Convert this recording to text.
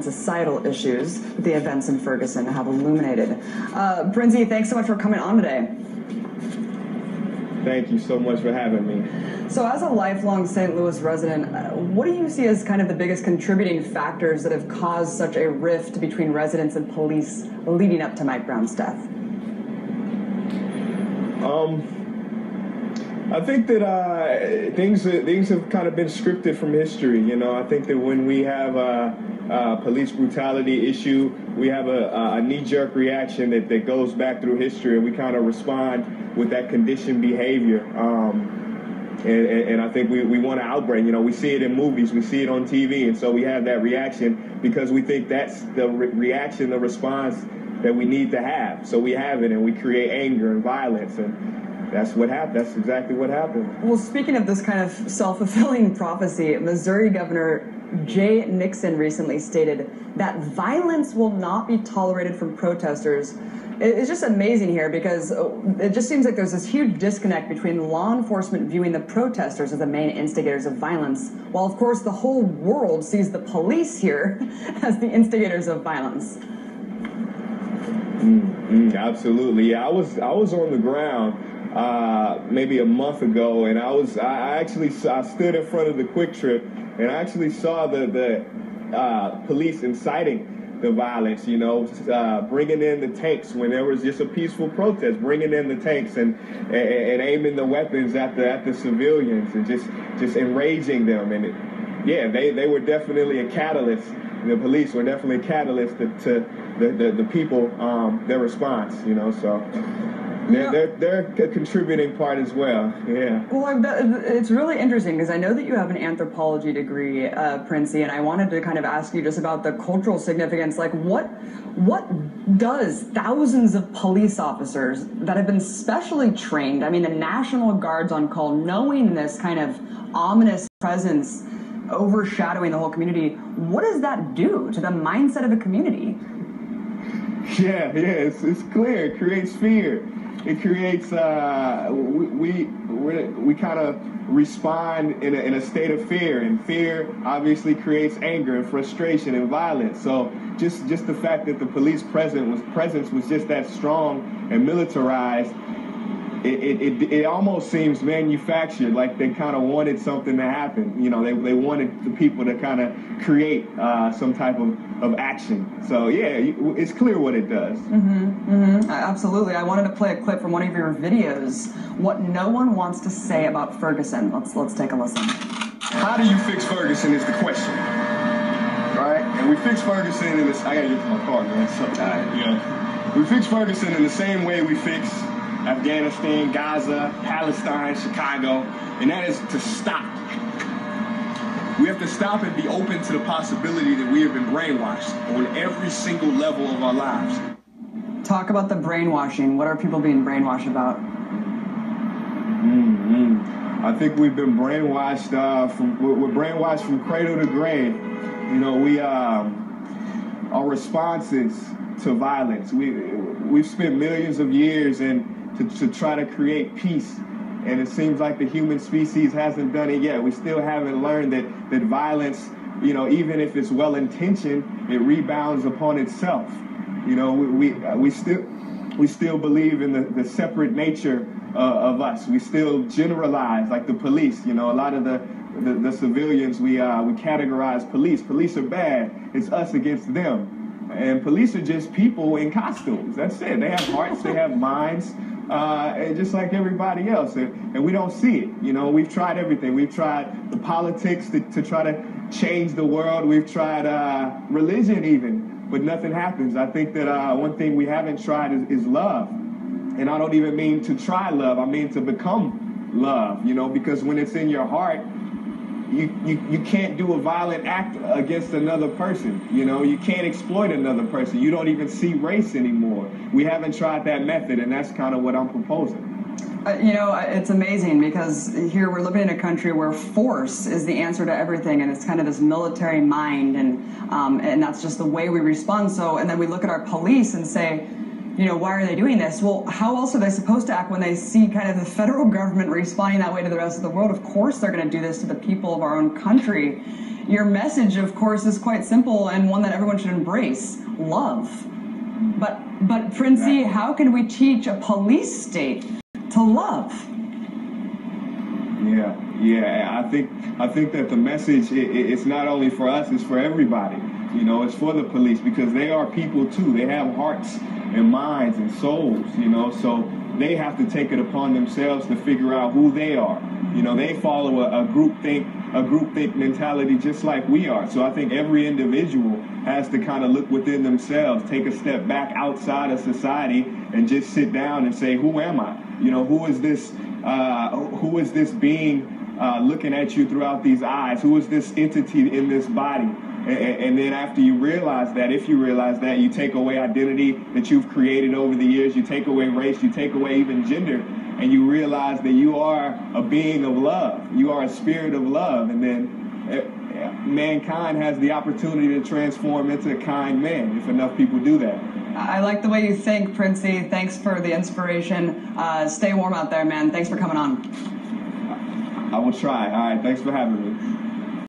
societal issues the events in Ferguson have illuminated. Princey, thanks so much for coming on today. Thank you so much for having me. So as a lifelong St. Louis resident, what do you see as kind of the biggest contributing factors that have caused such a rift between residents and police leading up to Mike Brown's death? I think that things have kind of been scripted from history. You know, I think that when we have a police brutality issue, we have a knee-jerk reaction that goes back through history, and we kind of respond with that conditioned behavior. And I think we want to outbreak. You know, we see it in movies, we see it on TV, and so we have that reaction because we think that's the reaction, the response that we need to have. So we have it, and we create anger and violence, and that's what happened. That's exactly what happened. Well, speaking of this kind of self-fulfilling prophecy, Missouri Governor Jay Nixon recently stated that violence will not be tolerated from protesters. It's just amazing here because it just seems like there's this huge disconnect between law enforcement viewing the protesters as the main instigators of violence, while of course the whole world sees the police here as the instigators of violence. Absolutely. Yeah, I was on the ground maybe a month ago, and I stood in front of the Quick Trip, and I actually saw the police inciting the violence, you know, bringing in the tanks when there was just a peaceful protest, bringing in the tanks and aiming the weapons at the civilians and just enraging them. And they were definitely a catalyst. The police were definitely a catalyst to the people, their response, you know, so. They're a contributing part as well, yeah. Well, it's really interesting because I know that you have an anthropology degree, Princey, and I wanted to kind of ask you just about the cultural significance. Like, what does thousands of police officers that have been specially trained, I mean, the National Guard's on call, knowing this kind of ominous presence overshadowing the whole community, what does that do to the mindset of a community? Yeah, it's clear. It creates fear. It creates, we kind of respond in a state of fear, and fear obviously creates anger and frustration and violence. So just the fact that the police presence was just that strong and militarized, it almost seems manufactured, like they kind of wanted something to happen. You know, they wanted the people to kind of create some type of action. So yeah, it's clear what it does. Absolutely. I wanted to play a clip from one of your videos, What No One Wants to Say About Ferguson. Let's take a listen. How do you fix Ferguson is the question. Right? And we fix Ferguson in this, I gotta get to my car, man, it's so tired. Yeah. We fix Ferguson in the same way we fix Afghanistan, Gaza, Palestine, Chicago, and that is to stop. We have to stop and be open to the possibility that we have been brainwashed on every single level of our lives. Talk about the brainwashing. What are people being brainwashed about? I think we've been brainwashed we're brainwashed from cradle to grave. You know, our responses to violence. We've spent millions of years to try to create peace, and it seems like the human species hasn't done it yet. We still haven't learned that violence, you know, even if it's well-intentioned, it rebounds upon itself. You know, we still believe in the separate nature of us. We still generalize, like the police. You know, a lot of the civilians, we categorize police. Police are bad. It's us against them. And police are just people in costumes. That's it. They have hearts. They have minds. And just like everybody else, and we don't see it. You know, we've tried everything. We've tried the politics to try to change the world. We've tried religion even, but nothing happens. I think that one thing we haven't tried is love. And I don't even mean to try love. I mean to become love, you know, because when it's in your heart, you can't do a violent act against another person. You know, you can't exploit another person. You don't even see race anymore. We haven't tried that method, and that's kind of what I'm proposing. You know, it's amazing because here we're living in a country where force is the answer to everything, and it's kind of this military mind, and that's just the way we respond. So, and then we look at our police and say, why are they doing this? Well, how else are they supposed to act when they see kind of the federal government responding that way to the rest of the world? Of course they're going to do this to the people of our own country. Your message, of course, is quite simple and one that everyone should embrace: love. But Princey, how can we teach a police state to love? Yeah. I think that the message, it's not only for us, it's for everybody. It's for the police, because they are people too. They have hearts and minds and souls, so they have to take it upon themselves to figure out who they are. They follow a groupthink mentality just like we are. So I think every individual has to kind of look within themselves, take a step back outside of society, and just sit down and say, who am I? Who is this being looking at you throughout these eyes? Who is this entity in this body? And then after you realize that, if you realize that, you take away identity that you've created over the years, you take away race, you take away even gender, and you realize that you are a being of love. You are a spirit of love. And then mankind has the opportunity to transform into a kind man if enough people do that. I like the way you think, Princey. Thanks for the inspiration. Stay warm out there, man. Thanks for coming on. I will try. All right. Thanks for having me.